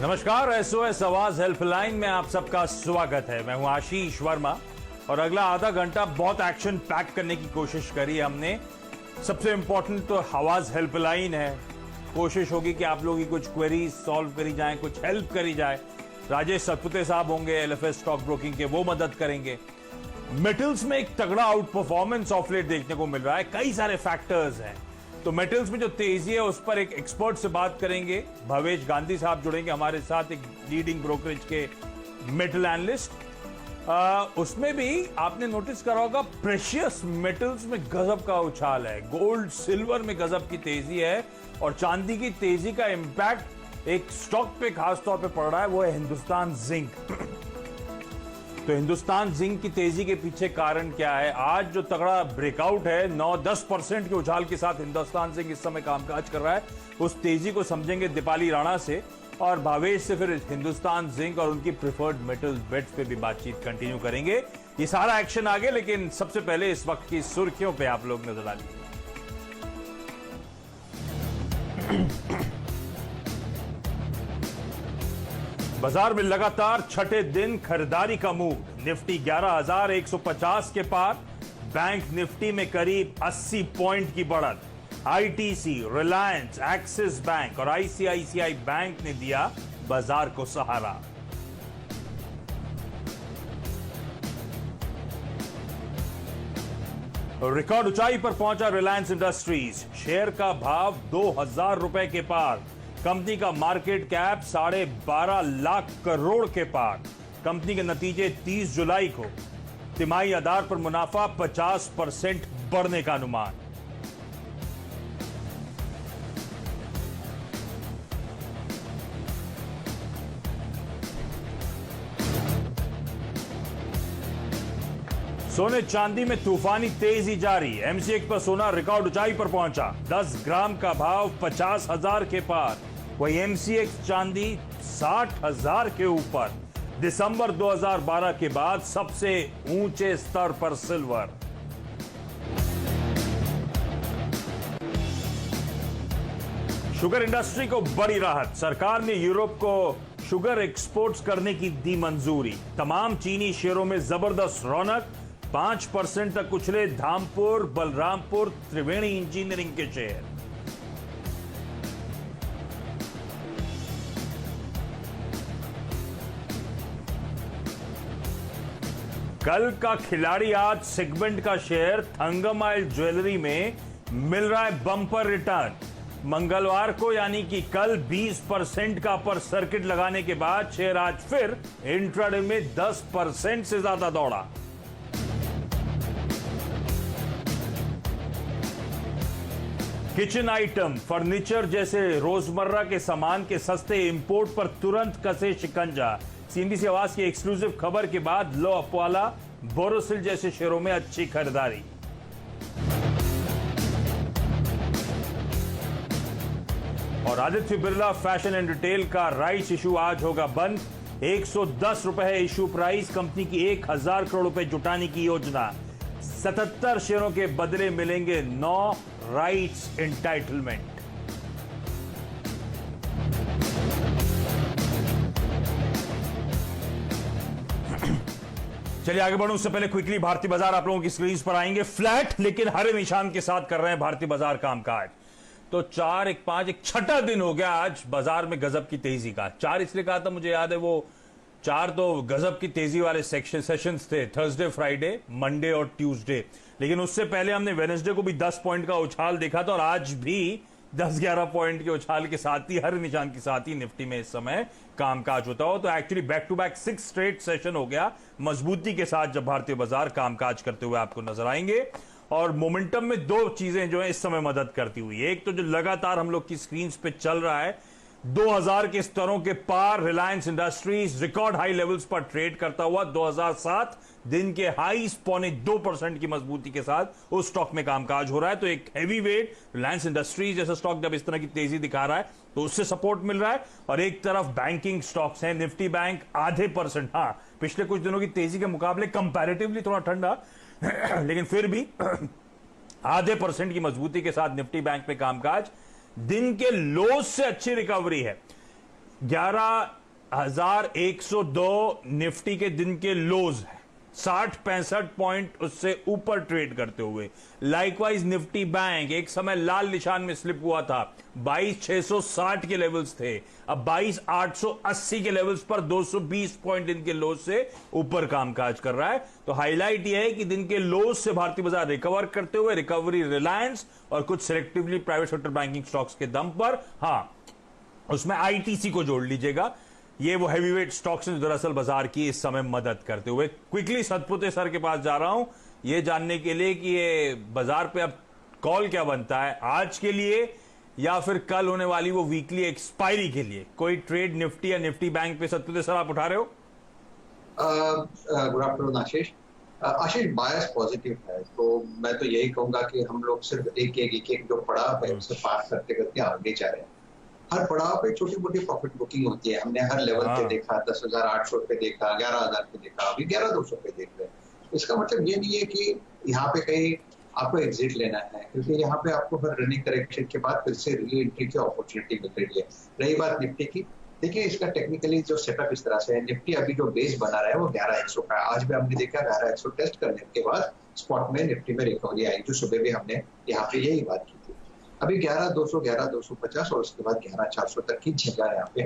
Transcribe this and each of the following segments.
नमस्कार, एसओएस आवाज हेल्पलाइन में आप सबका स्वागत है। मैं हूं आशीष वर्मा और अगला आधा घंटा बहुत एक्शन पैक करने की कोशिश करी हमने। सबसे इंपॉर्टेंट तो आवाज हेल्पलाइन है। कोशिश होगी कि आप लोगों की कुछ क्वेरीज सॉल्व करी जाए, कुछ हेल्प करी जाए। राजेश सतपुते साहब होंगे एलएफएस स्टॉक ब्रोकिंग के, वो मदद करेंगे। मेटल्स में एक तगड़ा आउट परफॉर्मेंस ऑफ लेट देखने को मिल रहा है। कई सारे फैक्टर्स हैं, तो मेटल्स में जो तेजी है उस पर एक एक्सपर्ट से बात करेंगे। भवेश गांधी साहब जुड़ेंगे हमारे साथ, एक लीडिंग ब्रोकरेज के मेटल एनालिस्ट। उसमें भी आपने नोटिस करा होगा प्रेशियस मेटल्स में गजब का उछाल है। गोल्ड सिल्वर में गजब की तेजी है और चांदी की तेजी का इंपैक्ट एक स्टॉक पे खास तौर पे पड़ रहा है, वो है हिंदुस्तान जिंक। तो हिंदुस्तान जिंक की तेजी के पीछे कारण क्या है? आज जो तगड़ा ब्रेकआउट है 9-10% के उछाल के साथ हिंदुस्तान जिंक इस समय कामकाज कर रहा है। उस तेजी को समझेंगे दीपाली राणा से और भावेश से, फिर हिंदुस्तान जिंक और उनकी प्रिफर्ड मेटल बेट्स पे भी बातचीत कंटिन्यू करेंगे। ये सारा एक्शन आगे, लेकिन सबसे पहले इस वक्त की सुर्खियों पे आप लोग नजर डालिए। बाजार में लगातार छठे दिन खरीदारी का मूड। निफ्टी 11,150 के पार, बैंक निफ्टी में करीब 80 पॉइंट की बढ़त। आईटीसी, रिलायंस, एक्सिस बैंक और आईसीआईसीआई बैंक ने दिया बाजार को सहारा। रिकॉर्ड ऊंचाई पर पहुंचा रिलायंस इंडस्ट्रीज। शेयर का भाव 2,000 रुपए के पार। कंपनी का मार्केट कैप 12.5 लाख करोड़ के पार। कंपनी के नतीजे 30 जुलाई को तिमाही आधार पर मुनाफा 50% बढ़ने का अनुमान। सोने चांदी में तूफानी तेजी जारी। एमसीएक्स पर सोना रिकॉर्ड ऊंचाई पर पहुंचा। 10 ग्राम का भाव 50,000 के पार। वही एमसीएक्स चांदी 60,000 के ऊपर। दिसंबर 2012 के बाद सबसे ऊंचे स्तर पर सिल्वर। शुगर इंडस्ट्री को बड़ी राहत। सरकार ने यूरोप को शुगर एक्सपोर्ट्स करने की दी मंजूरी। तमाम चीनी शेयरों में जबरदस्त रौनक। 5% तक उछले धामपुर, बलरामपुर, त्रिवेणी इंजीनियरिंग के शेयर। कल का खिलाड़ी आज सेगमेंट का शेयर थंगमाइल ज्वेलरी में मिल रहा है बम्पर रिटर्न। मंगलवार को यानी कि कल 20% का अपर सर्किट लगाने के बाद शेयर आज फिर इंट्राडे में 10% से ज्यादा दौड़ा। किचन आइटम, फर्नीचर जैसे रोजमर्रा के सामान के सस्ते इंपोर्ट पर तुरंत कसे शिकंजा। सीएनबीसी आवाज की एक्सक्लूसिव खबर के बाद लो अपवाला, बोरोसिल जैसे शेयरों में अच्छी खरीदारी। और Aditya Birla fashion and retail का राइट्स इशू आज होगा बंद। 110 रुपए है इशू प्राइस। कंपनी की 1,000 करोड़ रुपए जुटाने की योजना। 77 शेयरों के बदले मिलेंगे 9 राइट्स एंटाइटलमेंट। चलिए आगे बढ़ूं, उससे पहले क्विकली भारतीय बाजार आप लोगों की स्क्रीन पर आएंगे। फ्लैट लेकिन हरे निशान के साथ कर रहे हैं भारतीय बाजार कामकाज। तो 4, 1, 5 एक छठा दिन हो गया आज बाजार में गजब की तेजी का। 4 इसलिए कहा था, मुझे याद है वो 4 तो गजब की तेजी वाले सेशंस थे, थर्सडे, फ्राइडे, मंडे और ट्यूसडे। लेकिन उससे पहले हमने वेडनेसडे को भी 10 पॉइंट का उछाल देखा था और आज भी 10-11 पॉइंट के उछाल के साथ ही, हर निशान के साथ ही निफ्टी में इस समय कामकाज होता हो। तो actually back to back 6 straight session हो गया मजबूती के साथ जब भारतीय बाजार कामकाज करते हुए आपको नजर आएंगे। और मोमेंटम में 2 चीजें जो है इस समय मदद करती हुई। एक तो जो लगातार हम लोग की स्क्रीन पे चल रहा है, 2000 के स्तरों के पार Reliance Industries record high levels पर ट्रेड करता हुआ 2007 दिन के हाई 2.25% की मजबूती के साथ उस स्टॉक में कामकाज हो रहा है। तो एक हैवी वेट रिलायंस इंडस्ट्रीज जैसा स्टॉक जब इस तरह की तेजी दिखा रहा है तो उससे सपोर्ट मिल रहा है। और एक तरफ बैंकिंग स्टॉक्स हैं, निफ्टी बैंक आधे %, हाँ पिछले कुछ दिनों की तेजी के मुकाबले कंपैरेटिवली थोड़ा ठंडा लेकिन फिर भी आधे % की मजबूती के साथ निफ्टी बैंक पे कामकाज। दिन के लोज से अच्छी रिकवरी है। 11,102 निफ्टी के दिन के लोज है, 60-65 पॉइंट उससे ऊपर ट्रेड करते हुए। लाइकवाइज निफ्टी बैंक एक समय लाल निशान में स्लिप हुआ था, 22,660 के लेवल्स थे, अब 22,880 के लेवल्स पर 220 पॉइंट दिन के लोज से ऊपर कामकाज कर रहा है। तो हाईलाइट यह है कि दिन के लोज से भारतीय बाजार रिकवर करते हुए, रिकवरी रिलायंस और कुछ selectively private sector banking stocks के दम पर, हाँ उसमें आईटीसी को जोड़ लीजिएगा, ये वो हैवीवेट स्टॉक्स हैं दरअसल बाजार की इस समय मदद करते हुए। क्विकली सतपुते सर के पास जा रहा हूं ये जानने के लिए कि ये बाजार पे अब कॉल क्या बनता है आज के लिए या फिर कल होने वाली वो वीकली एक्सपायरी के लिए। कोई ट्रेड निफ्टी या निफ्टी बैंक पे सतपुते सर आप उठा रहे हो? गुड आफ्टरनून आशीष। आशीष बायस पॉजिटिव है, तो मैं तो यही कहूंगा कि हम लोग सिर्फ एक जो पड़ाव है उसे पार करते करते आगे जा रहे हैं। हर पड़ाव पे छोटी मोटी प्रॉफिट बुकिंग होती है, हमने हर लेवल पे देखा, 10,800 पे देखा, 11,000 पे देखा, अभी 11,200 पे देख रहे हैं। इसका मतलब ये नहीं है कि यहाँ पे कहीं आपको एग्जिट लेना है, क्योंकि यहाँ पे आपको हर रनिंग करेक्शन के बाद फिर से री एंट्री की अपॉर्चुनिटी मिल रही है। रही बात निफ्टी की, देखिए इसका टेक्निकली जो सेटअप इस तरह से है, निफ्टी अभी जो बेस बना रहा है वो 11,100 का है। आज भी हमने देखा 11,100 टेस्ट करने के बाद स्पॉट में निफ्टी में रिकवरी आई, जो सुबह भी हमने यहाँ पे यही बात की थी। अभी 11,200, 11,250 और उसके बाद 11,400 तक की जगह है यहाँ पे।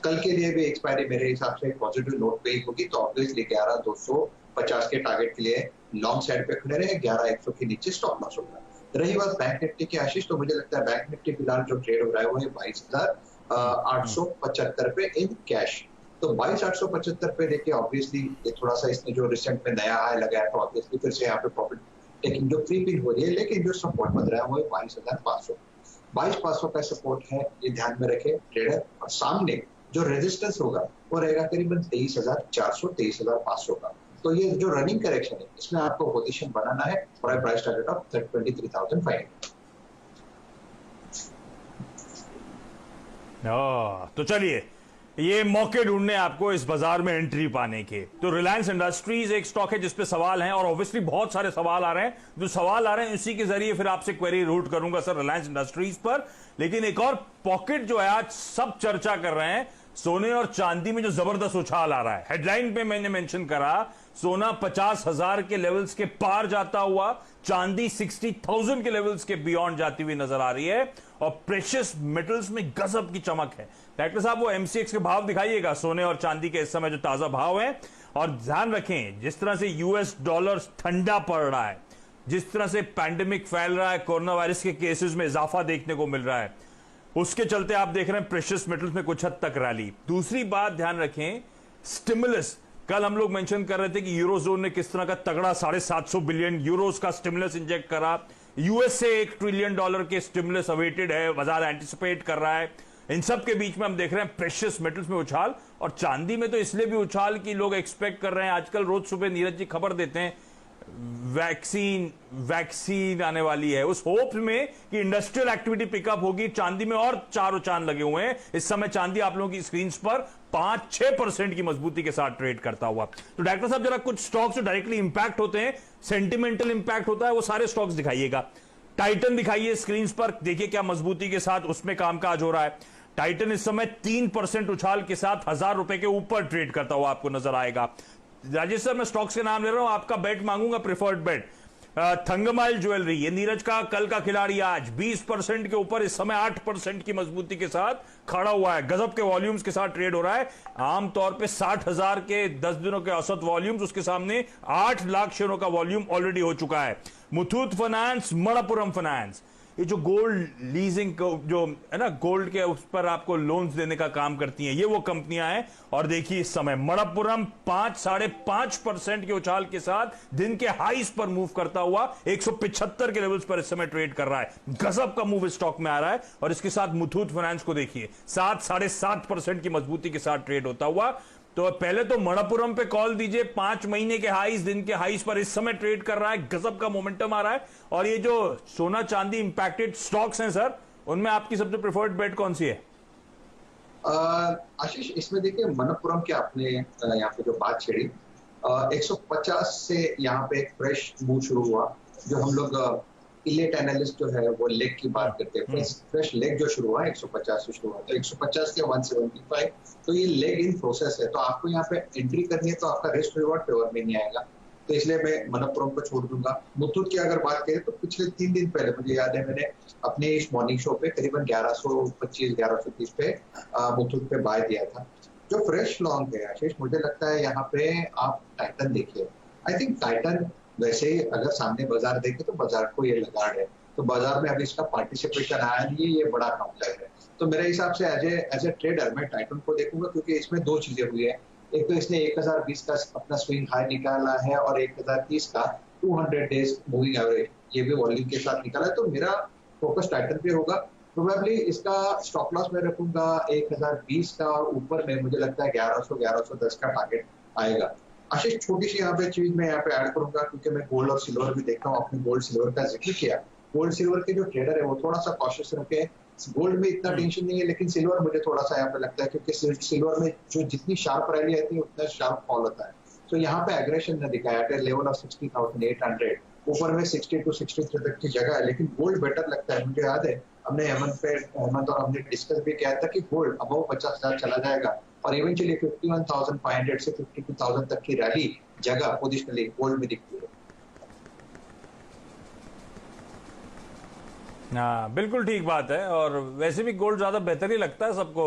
कल के लिए भी एक्सपायरी मेरे हिसाब से पॉजिटिव नोट पे ही होगी, तो ऑब्वियसली 11,250 के टारगेट के लिए लॉन्ग साइड पे खड़े रहे, 11,100 के नीचे स्टॉप लॉस होगा। रही बात बैंक निफ्टी की आशीष, तो मुझे लगता है बैंक निफ्टी फिलहाल जो ट्रेड हो रहा है वो है 22,875 पे इन कैश। तो 22,875 पे देखिए ऑब्वियसली ये थोड़ा सा इसने जो रिसेंट में नया हाई लगाया तो ऑब्वियसली फिर से यहाँ पे प्रॉफिट टेकिंग जो प्रीपिन हो रही है, लेकिन जो सपोर्ट बन रहा है वो 22,500 का सपोर्ट है, ये ध्यान में रखे ट्रेडर। और सामने जो रेजिस्टेंस होगा वो रहेगा करीबन 23,400, 23,500 का। तो ये जो रनिंग करेक्शन है इसमें आपको पोजीशन बनाना है और प्राइस टारगेट ऑफ 23,500। तो चलिए ये मौके ढूंढने आपको इस बाजार में एंट्री पाने के। तो रिलायंस इंडस्ट्रीज एक स्टॉक है जिसपे सवाल हैं और ऑब्वियसली बहुत सारे सवाल आ रहे हैं, जो सवाल आ रहे हैं उसी के जरिए फिर आपसे क्वेरी रूट करूंगा सर रिलायंस इंडस्ट्रीज पर। लेकिन एक और पॉकेट जो है आज सब चर्चा कर रहे हैं, सोने और चांदी में जो जबरदस्त उछाल आ रहा है। हेडलाइन पे मैंने मेंशन करा, सोना 50,000 के लेवल्स के पार जाता हुआ, चांदी 60,000 के लेवल्स के बियॉन्ड जाती हुई नजर आ रही है और प्रेशियस मेटल्स में गजब की चमक है। डायरेक्टर साहब वो एमसीएक्स के भाव दिखाइएगा सोने और चांदी के इस समय जो ताजा भाव है। और ध्यान रखें जिस तरह से यूएस डॉलर ठंडा पड़ रहा है, जिस तरह से पैंडेमिक फैल रहा है, कोरोना वायरस के केसेस में इजाफा देखने को मिल रहा है, उसके चलते आप देख रहे हैं प्रेशियस मेटल्स में कुछ हद तक रैली। दूसरी बात ध्यान रखें, स्टिमुलस, कल हम लोग मेंशन कर रहे थे कि यूरोजोन ने किस तरह का तगड़ा 750 बिलियन यूरोस का स्टिमुलस इंजेक्ट करा। यूएस से $1 ट्रिलियन के स्टिमुलस अवेटेड है, बाजार एंटिसिपेट कर रहा है। इन सब के बीच में हम देख रहे हैं प्रेशियस मेटल्स में उछाल, और चांदी में तो इसलिए भी उछाल कि लोग एक्सपेक्ट कर रहे हैं, आजकल रोज सुबह नीरज जी खबर देते हैं वैक्सीन आने वाली है, उस होप में कि इंडस्ट्रियल एक्टिविटी पिकअप होगी। चांदी में और चारों चांद लगे हुए हैं इस समय। चांदी आप लोगों की स्क्रीन पर 5-6% की मजबूती के साथ ट्रेड करता हुआ। तो डॉक्टर साहब जरा कुछ स्टॉक्स जो डायरेक्टली इंपैक्ट होते हैं, सेंटिमेंटल इंपैक्ट होता है, वो सारे स्टॉक्स दिखाइएगा। टाइटन दिखाइए स्क्रीन पर, देखिए क्या मजबूती के साथ उसमें कामकाज हो रहा है। टाइटन इस समय 3% उछाल के साथ 1,000 रुपए के ऊपर ट्रेड करता हुआ आपको नजर आएगा। राजेश सर मैं स्टॉक्स के नाम ले रहा हूं, आपका बेट मांगूंगा, प्रेफर्ड बेट। थंगमाइल ज्वेलरी, ये नीरज का कल का खिलाड़ी, आज 20% के ऊपर, इस समय 8% की मजबूती के साथ खड़ा हुआ है। गजब के वॉल्यूम्स के साथ ट्रेड हो रहा है। आमतौर पे 60,000 के 10 दिनों के औसत वॉल्यूम्स, उसके सामने 8 लाख शेयरों का वॉल्यूम ऑलरेडी हो चुका है। मुथूट फाइनेंस, मणप्पुरम फाइनेंस, ये जो गोल्ड लीजिंग जो है ना, गोल्ड के उस पर आपको लोन्स देने का काम करती हैं, ये वो कंपनियां हैं। और देखिए इस समय मणप्पुरम 5-5.5% के उछाल के साथ दिन के हाईस पर मूव करता हुआ 175 के लेवल्स पर इस समय ट्रेड कर रहा है। गजब का मूव स्टॉक में आ रहा है। और इसके साथ मुथूट फाइनेंस को देखिए 7-7.5% की मजबूती के साथ ट्रेड होता हुआ। तो पहले तो मणप्पुरम पे कॉल दीजिए, 5 महीने के हाईस, दिन के हाईस पर इस समय ट्रेड कर रहा है। गजब का मोमेंटम आ रहा है। और ये जो सोना चांदी इंपैक्टेड स्टॉक्स हैं सर, उनमें आपकी सबसे प्रेफर्ड बेट कौन सी है? आशीष इसमें देखिए मणप्पुरम की आपने यहाँ पे जो बात छेड़ी, 150 से यहाँ पे एक फ्रेश मूव शुरू हुआ, जो हम लोग इलेट एनालिस्ट जो है वो लेग की बात करते हैं। फ्रेश लेग जो शुरू हुआ 150 से शुरू हुआ, तो 150 से 175, तो ये लेग इन प्रोसेस है। तो आपको यहाँ पे एंट्री करनी है तो आपका रिस्क रिवॉर्ड फेवर में नहीं आएगा, तो इसलिए मैं मनप्पुरम को छोड़ दूंगा। मुथूट की अगर बात करें तो पिछले 3 दिन पहले मुझे याद है मैंने अपने इस मॉर्निंग शो पे करीबन 1125-1130 पे मुथूट पे बाय दिया था। जो फ्रेश लॉन्ग है आशीष, मुझे लगता है यहाँ पे आप टाइटन देखिए। आई थिंक टाइटन वैसे ही अगर सामने बाजार देखे तो बाजार को ये लगाड़ है, तो बाजार में अभी इसका पार्टिसिपेशन आया नहीं है, ये बड़ा काउंटर है। तो मेरे हिसाब से एज ए ट्रेडर मैं टाइटन को देखूंगा, क्योंकि इसमें 2 चीजें हुई है। एक तो इसने 1020 का अपना स्विंग हाई निकाला है और 1030 का 200 डेज मूविंग एवरेज ये भी वॉल्यूम के साथ निकाला है। तो मेरा फोकस टाइटन पे होगा। प्रोबेबली इसका स्टॉप लॉस में रखूंगा 1020 का, और ऊपर में मुझे लगता है 1100-1110 का टारगेट आएगा। आशीष, छोटी सी यहाँ पे चीज मैं यहाँ पे ऐड करूंगा, क्योंकि मैं गोल्ड और सिल्वर भी देखता हूँ। आपने गोल्ड सिल्वर का जिक्र किया। गोल्ड सिल्वर के जो ट्रेडर है वो थोड़ा सा कॉशियस रखे। गोल्ड में इतना टेंशन नहीं है, लेकिन सिल्वर मुझे थोड़ा सा यहाँ पे लगता है, क्योंकि सिल्वर में जो जितनी शार्प रैली आती है उतना शार्प फॉल होता है। तो यहाँ पे एग्रेशन न दिखाया है। लेवल ऑफ 60,800, ऊपर में 60 to 63 तक की जगह है, लेकिन गोल्ड बेटर लगता है। मुझे याद है हमने हेमंत और हमने डिस्कस भी किया था कि गोल्ड अबव 50,000 चला जाएगा, और इवेंचुअली 51,500 से 52,000 तक की रैली जगह पोजिशनली गोल्ड में दिखती है। हाँ, बिल्कुल ठीक बात है। और वैसे भी गोल्ड ज्यादा बेहतर ही लगता है सबको,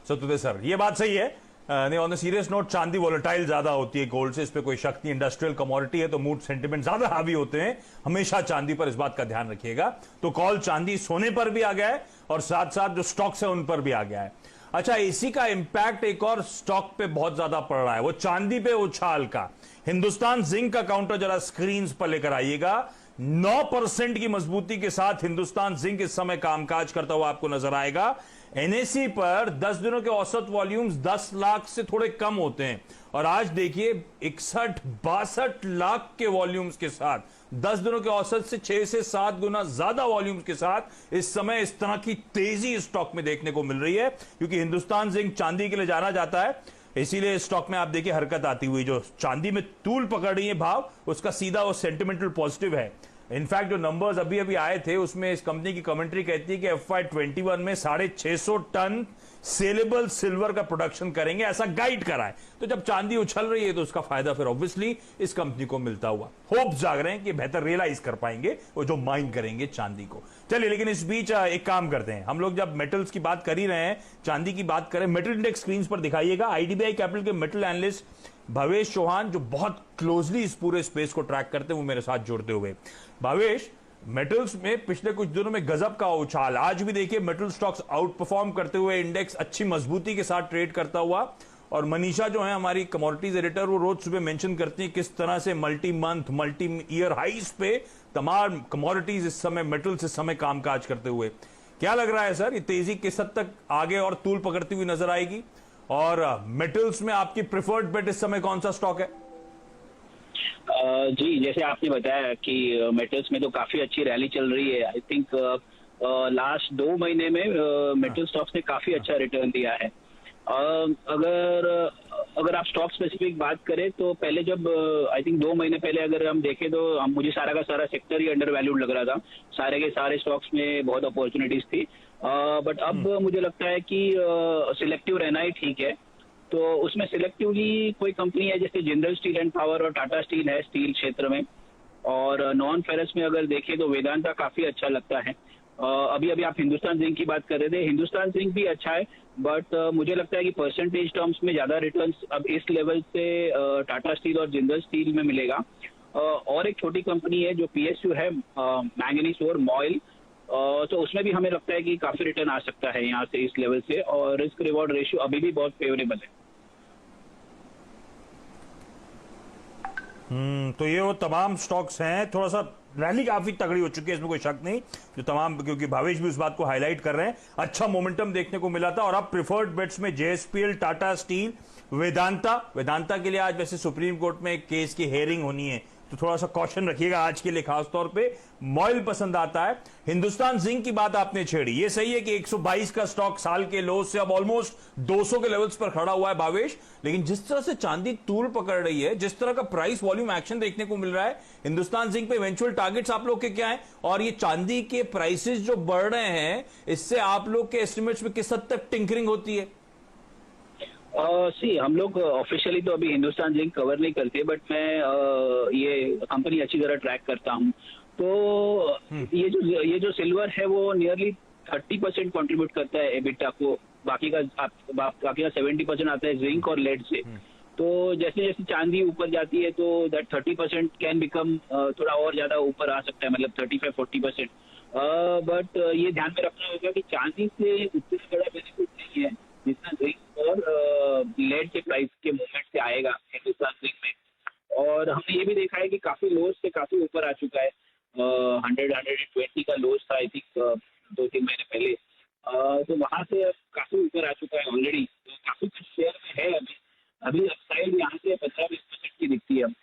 सतुदे सर, ये बात सही है। नहीं, ऑन द सीरियस नोट, चांदी वोलेटाइल ज्यादा होती है गोल्ड से, इस पे कोई शक नहीं। इंडस्ट्रियल कमोडिटी है तो मूड सेंटिमेंट ज्यादा हावी होते हैं हमेशा चांदी पर, इस बात का ध्यान रखिएगा। तो कॉल चांदी सोने पर भी आ गया है और साथ साथ जो स्टॉक्स है उन पर भी आ गया है। अच्छा, इसी का इंपैक्ट एक और स्टॉक पे बहुत ज्यादा पड़ रहा है, वो चांदी पे उछाल का। हिंदुस्तान जिंक का काउंटर जरा स्क्रीन पर लेकर आइएगा। 9% की मजबूती के साथ हिंदुस्तान जिंक इस समय कामकाज करता हुआ आपको नजर आएगा। एनएसई पर 10 दिनों के औसत वॉल्यूम्स 10 लाख से थोड़े कम होते हैं, और आज देखिए 61-62 लाख के वॉल्यूम्स के साथ 10 दिनों के औसत से 6 से 7 गुना ज्यादा वॉल्यूम्स के साथ इस समय इस तरह की तेजी स्टॉक में देखने को मिल रही है। क्योंकि हिंदुस्तान जिंक चांदी के लिए जाना जाता है, इसीलिए स्टॉक में आप देखिए हरकत आती हुई। जो चांदी में तूल पकड़ रही है भाव, उसका सीधा वो सेंटिमेंटल पॉजिटिव है। इनफैक्ट जो नंबर्स अभी अभी आए थे उसमें इस कंपनी की कमेंट्री कहती है कि FY21 में 650 टन सेलेबल सिल्वर का प्रोडक्शन करेंगे, ऐसा गाइड करा है। तो जब चांदी उछल रही है तो उसका फायदा फिर ऑब्वियसली इस कंपनी को मिलता हुआ होप जाग रहे हैं कि बेहतर रियलाइज कर पाएंगे वो जो माइन करेंगे चांदी को। चलिए, लेकिन इस बीच एक काम करते हैं, हम लोग जब मेटल्स की बात कर ही रहे हैं, चांदी की बात करें, मेटल इंडेक्स स्क्रीन पर दिखाइएगा। IDBI कैपिटल के मेटल एनालिस्ट भावेश चौहान, जो बहुत क्लोजली इस पूरे स्पेस को ट्रैक करते हैं, वो मेरे साथ जुड़ते हुए। भावेश, मेटल्स में पिछले कुछ दिनों में गजब का उछाल, आज भी देखिए मेटल स्टॉक्स आउट परफॉर्म करते हुए, इंडेक्स अच्छी मजबूती के साथ ट्रेड करता हुआ। और मनीषा जो है हमारी कमोडिटीज एडिटर, वो रोज सुबह मेंशन करती है किस तरह से मल्टी मंथ मल्टी ईयर हाइस पे तमाम कमोडिटीज इस समय, मेटल्स इस समय कामकाज करते हुए। क्या लग रहा है सर, ये तेजी किस हद तक आगे और तूल पकड़ती हुई नजर आएगी? और मेटल्स में आपकी प्रेफर्ड बेट इस समय कौन सा स्टॉक है? जी, जैसे आपने बताया कि मेटल्स में तो काफी अच्छी रैली चल रही है। आई थिंक लास्ट 2 महीने में मेटल स्टॉक्स ने काफी अच्छा रिटर्न दिया है। अगर आप स्टॉक स्पेसिफिक बात करें तो पहले जब आई थिंक 2 महीने पहले अगर हम देखें तो मुझे सारा का सारा सेक्टर ही अंडर वैल्यूड लग रहा था। सारे के सारे स्टॉक्स में बहुत अपॉर्चुनिटीज थी, बट अब मुझे लगता है कि सिलेक्टिव रहना ही ठीक है। तो उसमें सिलेक्टिवली कोई कंपनी है जैसे जिंदल स्टील एंड पावर और टाटा स्टील है स्टील क्षेत्र में, और नॉन फेरस में अगर देखें तो वेदांता काफी अच्छा लगता है। अभी अभी आप हिंदुस्तान जिंक की बात कर रहे थे, हिंदुस्तान जिंक भी अच्छा है, बट मुझे लगता है कि परसेंटेज टर्म्स में ज्यादा रिटर्न्स अब इस लेवल से टाटा स्टील और जिंदल स्टील में मिलेगा। और एक छोटी कंपनी है जो PSU है, मैंगनीज ओर मॉइल, तो उसमें भी हमें लगता है कि काफी रिटर्न आ सकता है यहाँ से इस लेवल से, और रिस्क रिवॉर्ड रेशियो अभी भी बहुत फेवरेबल है। तो ये वो तमाम स्टॉक्स हैं। थोड़ा सा रैली काफी तगड़ी हो चुकी है, इसमें कोई शक नहीं, जो तमाम, क्योंकि भावेश भी उस बात को हाईलाइट कर रहे हैं, अच्छा मोमेंटम देखने को मिला था। और अब प्रिफर्ड बेट्स में JSPL, टाटा स्टील, वेदांता के लिए आज वैसे सुप्रीम कोर्ट में एक केस की हेयरिंग होनी है, तो थोड़ा सा कॉशन रखिएगा आज के लिए। खासतौर पे मॉइल पसंद आता है। हिंदुस्तान जिंक की बात आपने छेड़ी, ये सही है कि 122 का स्टॉक साल के लो से अब ऑलमोस्ट 200 के लेवल्स पर खड़ा हुआ है भावेश, लेकिन जिस तरह से चांदी तूल पकड़ रही है, जिस तरह का प्राइस वॉल्यूम एक्शन देखने को मिल रहा है, हिंदुस्तान जिंक पे इवेंचुअल टारगेट्स आप लोग के क्या है, और ये चांदी के प्राइसेस जो बढ़ रहे हैं, इससे आप लोग के एस्टिमेट्स में किस हद तक टिंकरिंग होती है? हम लोग ऑफिशियली तो अभी हिंदुस्तान जिंक कवर नहीं करते, बट मैं ये कंपनी अच्छी तरह ट्रैक करता हूँ। तो ये जो सिल्वर है वो नियरली 30% कंट्रीब्यूट करता है एबिटा को, बाकी का 70% आता है जिंक और लेड से। तो जैसे जैसे चांदी ऊपर जाती है तो दैट 30% कैन बिकम थोड़ा और ज्यादा ऊपर आ सकता है, मतलब 35-40%। बट ये ध्यान में रखना होगा कि चांदी से उतना बड़ा बेनिफिट नहीं है जितना जिंक और लेड के प्राइस के मूवमेंट से आएगा हिंदुस्तान जिंक में। और हमने ये भी देखा है कि काफी लोज से काफी ऊपर आ चुका है। 100-120 का लोज था आई थिंक 2-3 महीने पहले। तो वहां से अब काफी ऊपर आ चुका है ऑलरेडी। तो काफी कुछ शेयर में है अभी अपसाइड यहाँ से 15-20% की दिखती है।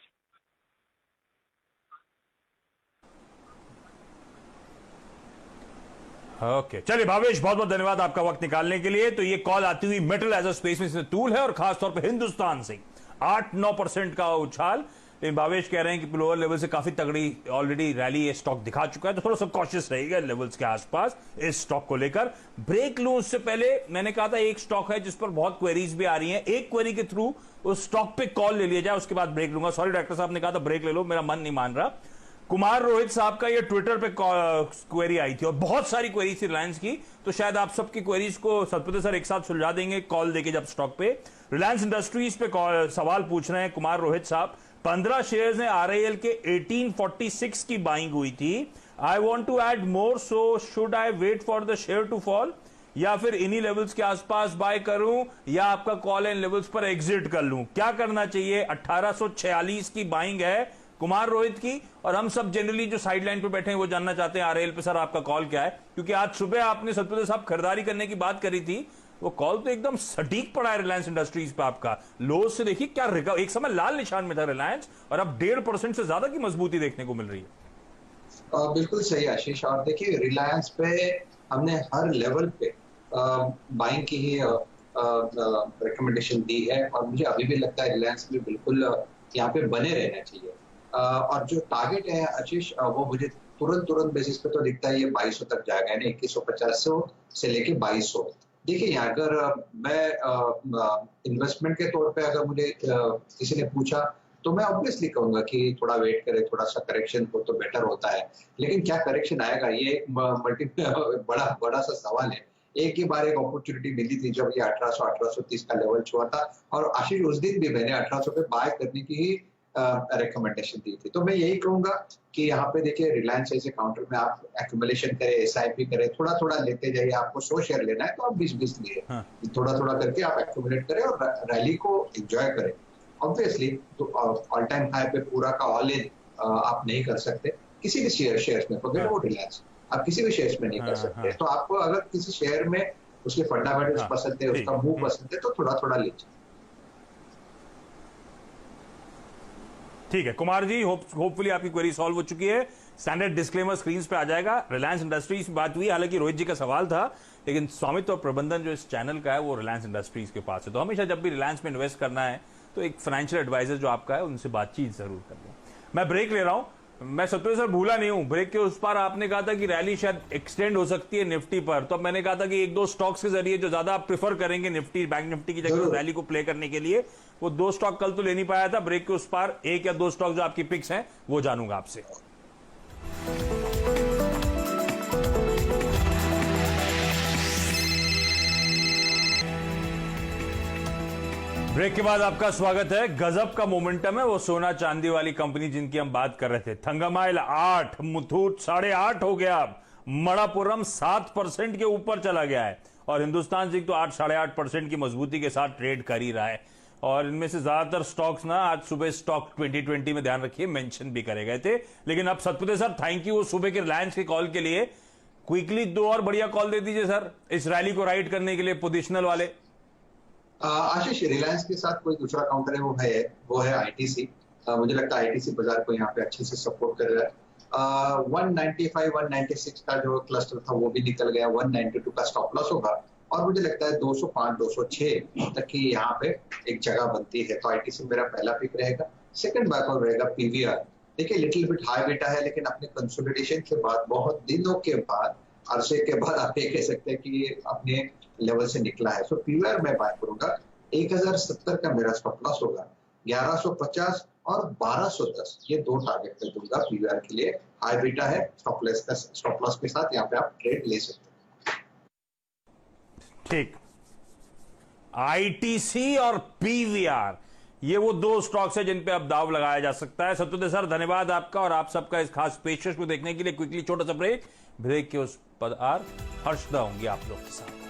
ओके, चलिए भावेश, बहुत बहुत धन्यवाद आपका वक्त निकालने के लिए। तो ये कॉल आती हुई मेटल एज अ स्पेस में टूल है, और खासतौर पे हिंदुस्तान से 8-9% का उछाल। लेकिन भावेश कह रहे हैं कि लोअर लेवल से काफी तगड़ी ऑलरेडी रैली ये स्टॉक दिखा चुका है, तो थोड़ा सा कॉशियस रहेगा लेवल्स के आसपास इस स्टॉक को लेकर। ब्रेक लूं उससे पहले मैंने कहा था एक स्टॉक है जिस पर बहुत क्वेरीज भी आ रही हैं, एक क्वेरी के थ्रू उस स्टॉक पे कॉल ले लिया जाए, उसके बाद ब्रेक लूंगा। सॉरी डॉक्टर साहब ने कहा था ब्रेक ले लो, मेरा मन नहीं मान रहा। कुमार रोहित साहब का ये ट्विटर पे क्वेरी आई थी, और बहुत सारी क्वेरी थी रिलायंस की, तो शायद आप सबकी क्वेरीज को सतपति सर एक साथ सुलझा देंगे कॉल देके जब स्टॉक पे। रिलायंस इंडस्ट्रीज पे सवाल पूछ रहे हैं कुमार रोहित साहब। 15 शेयर्स हैं RIL के 1846 की बाइंग हुई थी। I want to add more, so should I wait for the share to fall, या फिर इन्हीं लेवल्स के आसपास बाय करूं, या आपका कॉल इन लेवल्स पर एग्जिट कर लूं? क्या करना चाहिए? 1846 की बाइंग है कुमार रोहित की, और हम सब जनरली जो साइडलाइन पे बैठे हैं वो जानना चाहते हैं RIL पे सर आपका कॉल क्या है, क्योंकि आज सुबह आपने सतपति साहब खरीदारी करने की बात करी थी, वो कॉल तो एकदम सटीक पड़ा है रिलायंस इंडस्ट्रीज पे आपका। लो से देखिए क्या एक समय लाल निशान में था रिलायंस, और अब 1.5% से ज्यादा की मजबूती देखने को मिल रही है। बिल्कुल सही आशीष। और देखिए रिलायंस पे हमने हर लेवल पे बाइंग की ही रिकमेंडेशन दी है, और मुझे अभी भी लगता है रिलायंस में बिल्कुल यहाँ पे बने रहना चाहिए। और जो टारगेट है आशीष, वो मुझे तुरंत बेसिस पे तो दिखता है ये 2200 तक जाएगा, यानी 2150 से लेके 2200। देखिए यहाँ अगर मैं इन्वेस्टमेंट के तौर पे अगर मुझे किसी ने पूछा तो मैं ऑब्वियसली कहूंगा कि थोड़ा वेट करे, थोड़ा सा करेक्शन हो तो बेटर होता है। लेकिन क्या करेक्शन आएगा, ये एक बड़ा सा सवाल है। एक ही बार एक अपॉर्चुनिटी मिली थी जब ये 1800-1830 का लेवल छुआ था, और आशीष उस दिन भी मैंने 1800 पे बाय करने की ही रिकमेंडेशन दी थी। तो मैं यही कहूंगा कि यहाँ पे देखिए रिलायंस ऐसे काउंटर में आप एक्यूमुलेशन करें, SIP करें, थोड़ा थोड़ा लेते जाइए। आपको 100 शेयर लेना है तो आप 20-20 लिए, थोड़ा थोड़ा करके आप एक्यूमुलेट करें और रैली को एंजॉय करें। ऑब्वियसली तो ऑल टाइम हाई पे पूरा का ऑल इन आप नहीं कर सकते किसी भी शेयर्स में, फॉरगेट अबाउट रिलायंस, आप किसी भी शेयर्स में नहीं कर सकते। तो आपको अगर किसी शेयर में उसके फंडामेंटल्स पसंद है, उसका मूव पसंद है, तो थोड़ा थोड़ा लीजिए। ठीक है कुमार जी, होपफुली आपकी क्वेरी सॉल्व हो चुकी है। स्टैंडर्ड डिस्क्लेमर स्क्रीन पे आ जाएगा। रिलायंस इंडस्ट्रीज की बात हुई, हालांकि रोहित जी का सवाल था, लेकिन स्वामित्व और प्रबंधन जो इस चैनल का है वो रिलायंस इंडस्ट्रीज के पास है। तो हमेशा जब भी रिलायंस में इन्वेस्ट करना है तो एक फाइनेंशियल एडवाइजर जो आपका है उनसे बातचीत जरूर कर लें। मैं ब्रेक ले रहा हूं। मैं सत्य सर भूला नहीं हूं, ब्रेक के उस पार आपने कहा था कि रैली शायद एक्सटेंड हो सकती है निफ्टी पर, तो अब मैंने कहा था कि 1-2 स्टॉक्स के जरिए जो ज्यादा आप प्रेफर करेंगे निफ्टी, बैंक निफ्टी की जगह रैली को प्ले करने के लिए, वो 2 स्टॉक कल तो ले नहीं पाया था। ब्रेक के उस पार 1 या 2 स्टॉक जो आपकी पिक्स हैं वो जानूंगा आपसे। ब्रेक के बाद आपका स्वागत है। गजब का मोमेंटम है, वो सोना चांदी वाली कंपनी जिनकी हम बात कर रहे थे। थंगामाइल 8, मुथूट 8.5 हो गया, मणप्पुरम 7% के ऊपर चला गया है, और हिंदुस्तान जिंक तो 8-8.5% की मजबूती के साथ ट्रेड कर ही रहा है। और इनमें से ज्यादातर स्टॉक्स ना आज सुबह स्टॉक 2020 में ध्यान रखिए मेंशन भी करे गए थे। लेकिन अब सतपति सर थैंक यू सुबह के रिलायंस के कॉल के लिए। क्विकली 2 और बढ़िया कॉल दे दीजिए सर इस रैली को राइड करने के लिए, पोजिशनल वाले। आशीष, रिलायंस के साथ कोई दूसरा काउंटर है, वो है ITC। मुझे लगता है आईटीसी बाजार को यहाँ पे अच्छे से सपोर्ट कर रहा है। 195 196 का जो क्लस्टर था वो भी निकल गया, 192 का स्टॉप लॉस होगा और मुझे लगता है 205 206 तक की यहाँ पे एक जगह बनती है। तो आईटीसी मेरा पहला पिक रहेगा। सेकंड बैकआउट रहेगा पीवीआर। देखिए लिटिल बिट हाई बेटा है, लेकिन अपने कंसोलिडेशन के बाद बहुत दिनों के बाद, अरसे के बाद आप ये कह सकते हैं कि ये अपने लेवल से निकला है। सो पीवीआर में बाय करूंगा। 1070 का मेरा स्टॉप लॉस होगा। 1150 और 1210 ये दो टारगेट कर दूंगा पीवीआर के लिए। हाई बीटा है, स्टॉप लॉस के साथ यहाँ पे आप ट्रेड ले सकते हैं। ठीक, आईटीसी और पीवीआर ये वो दो स्टॉक्स है जिन पे अब दाव लगाया जा सकता है। सत्यदेव सर धन्यवाद आपका और आप सबका इस खास पेशकश को देखने के लिए। क्विकली छोटा सा ब्रेक के उस पर हर्षदा होंगी आप लोग के साथ।